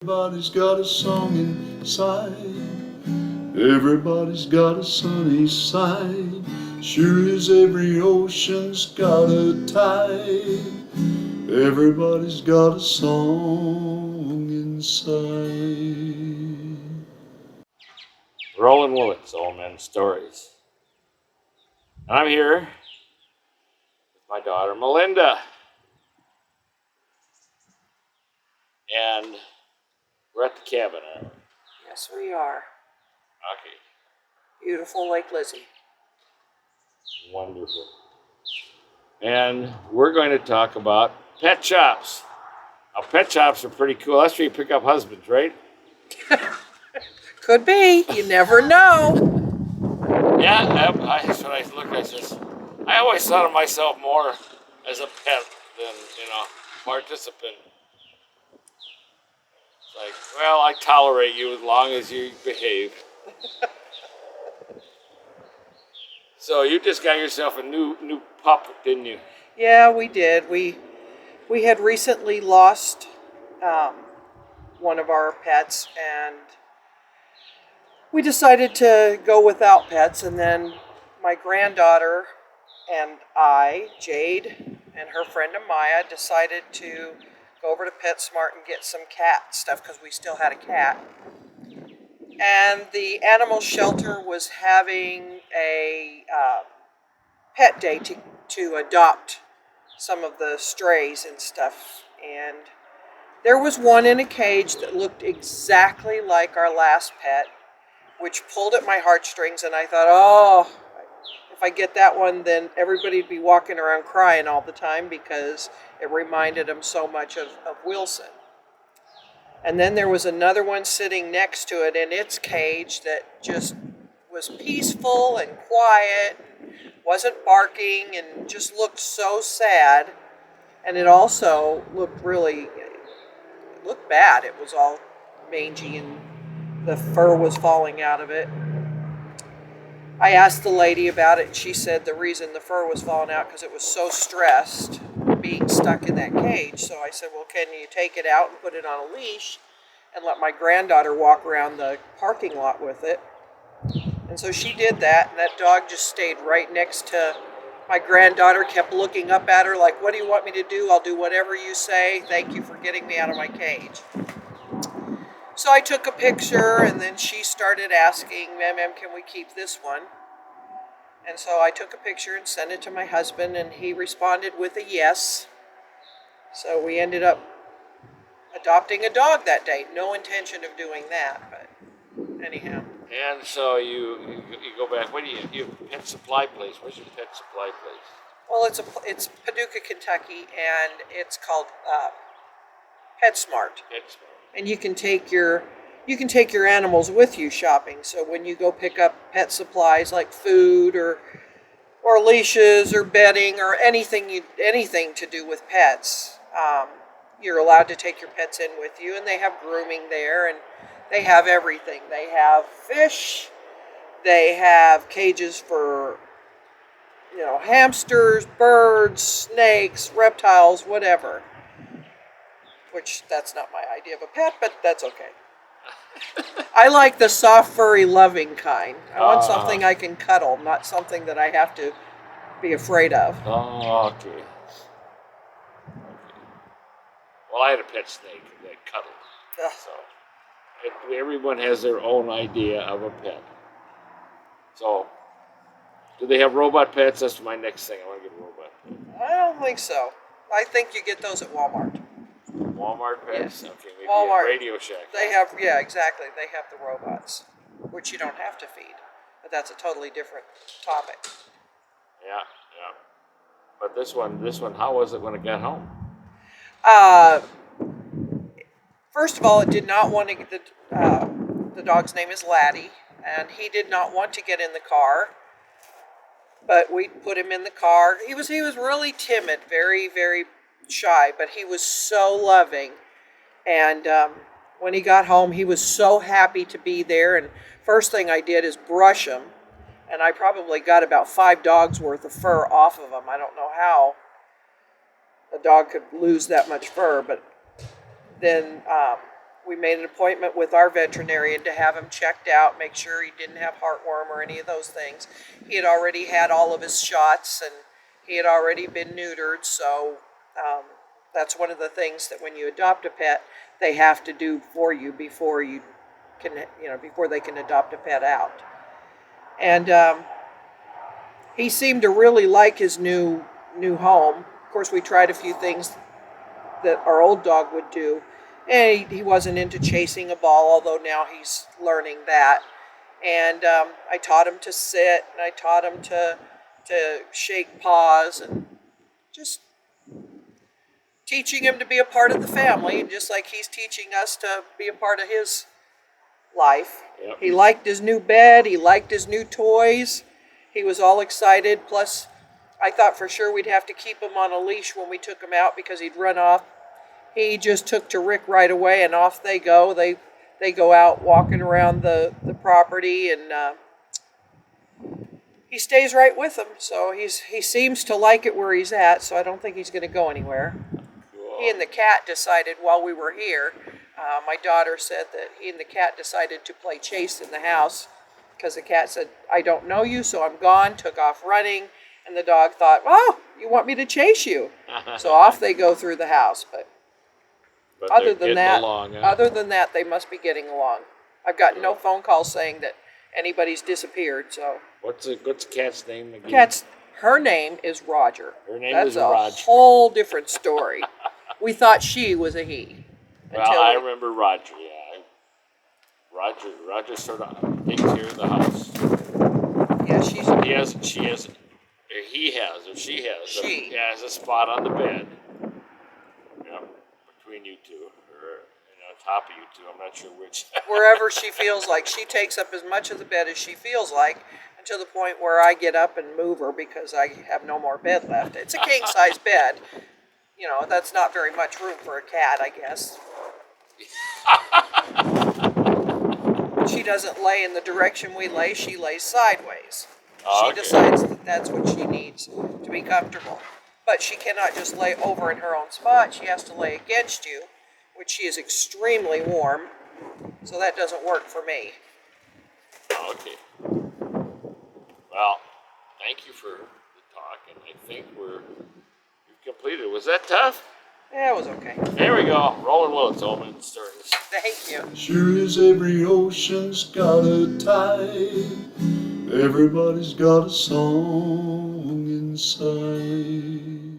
Everybody's got a song inside. Everybody's got a sunny side. Sure as every ocean's got a tide. Everybody's got a song inside. Roland Willits, Old Men Stories. And I'm here with my daughter Melinda. And we're at the cabin, aren't we? Yes, we are. Okay. Beautiful Lake Lizzie. Wonderful. And we're going to talk about pet shops. Now, pet shops are pretty cool. That's where you pick up husbands, right? Could be. You never know. Yeah, that's what I looked at. I says, I always thought of myself more as a pet than, participant. It's like, well, I tolerate you as long as you behave. So you just got yourself a new pup, didn't you? Yeah, we did. We had recently lost one of our pets, and we decided to go without pets. And then my granddaughter and I, Jade, and her friend Amaya decided to go over to PetSmart and get some cat stuff because we still had a cat. And the animal shelter was having a pet day to adopt some of the strays and stuff. And there was one in a cage that looked exactly like our last pet, which pulled at my heartstrings. And I thought, oh, if I get that one, then everybody would be walking around crying all the time because it reminded them so much of Wilson. And then there was another one sitting next to it in its cage that just was peaceful and quiet, wasn't barking, and just looked so sad. And it also looked bad. It was all mangy and the fur was falling out of it. I asked the lady about it, and she said the reason the fur was falling out because it was so stressed being stuck in that cage. So I said, well, can you take it out and put it on a leash and let my granddaughter walk around the parking lot with it? And so she did that, and that dog just stayed right next to my granddaughter, kept looking up at her like, what do you want me to do? I'll do whatever you say. Thank you for getting me out of my cage. So I took a picture, and then she started asking, Ma'am, can we keep this one? And so I took a picture and sent it to my husband, and he responded with a yes. So we ended up adopting a dog that day. No intention of doing that, but anyhow. And so you go back. What do you pet supply place? Where's your pet supply place? Well, it's Paducah, Kentucky, and it's called PetSmart. PetSmart. And you can take your animals with you shopping. So when you go pick up pet supplies like food or leashes or bedding or anything to do with pets, you're allowed to take your pets in with you, and they have grooming there, and they have everything. They have fish, they have cages for hamsters, birds, snakes, reptiles, whatever. Which that's not my idea of a pet, but that's okay. I like the soft, furry, loving kind. I want something I can cuddle, not something that I have to be afraid of. Oh, okay. Well, I had a pet snake that cuddled. So everyone has their own idea of a pet. So, do they have robot pets? That's my next thing. I want to get a robot pet. I don't think so. I think you get those at Walmart. Walmart pets? Yes. Okay, maybe Walmart. a Radio Shack. They have, yeah, exactly. They have the robots, which you don't have to feed. But that's a totally different topic. Yeah. But this one, how was it when it got home? First of all, it did not want to get the dog's name is Laddie, and he did not want to get in the car. But we put him in the car. He was really timid, very, very shy, but he was so loving. And when he got home, he was so happy to be there. And first thing I did is brush him, and I probably got about 5 dogs worth of fur off of him. I don't know how a dog could lose that much fur, but then we made an appointment with our veterinarian to have him checked out, make sure he didn't have heartworm or any of those things. He had already had all of his shots, and he had already been neutered, so that's one of the things that when you adopt a pet, they have to do for you before you can, before they can adopt a pet out. And he seemed to really like his new home. Of course, we tried a few things that our old dog would do, and he wasn't into chasing a ball, although now he's learning that. And I taught him to sit, and I taught him to shake paws, and just teaching him to be a part of the family, and just like he's teaching us to be a part of his life. Yep. He liked his new bed, he liked his new toys, he was all excited. Plus, I thought for sure we'd have to keep him on a leash when we took him out because he'd run off. He just took to Rick right away, and off they go. They go out walking around the property, and he stays right with them. So he seems to like it where he's at, so I don't think he's going to go anywhere. Cool. He and the cat decided while we were here, my daughter said that he and the cat decided to play chase in the house because the cat said, "I don't know you, so I'm gone," took off running, and the dog thought, "Oh, you want me to chase you?" So off they go through the house, but other than that, they must be getting along. I've got no phone calls saying that anybody's disappeared. So what's the cat's name again? Her name is Roger. Her name That's is Roger. That's a whole different story. We thought she was a he. Well, I remember Roger. Yeah, Roger sort of takes care of the house. Yeah, She has a spot on the bed. Yep, between you two, or on top of you two. I'm not sure which. Wherever she feels like. She takes up as much of the bed as she feels like, until the point where I get up and move her because I have no more bed left. It's a king-size bed. That's not very much room for a cat, I guess. She doesn't lay in the direction we lay. She lays sideways. She decides that that's what she needs to be comfortable. But she cannot just lay over in her own spot. She has to lay against you, which she is extremely warm. So that doesn't work for me. Okay. Well, thank you for the talk, and I think we've completed. Was that tough? Yeah, it was okay. There we go. Roland Willits, OMSR. Thank you. Sure as every ocean's got a tide, everybody's got a song inside.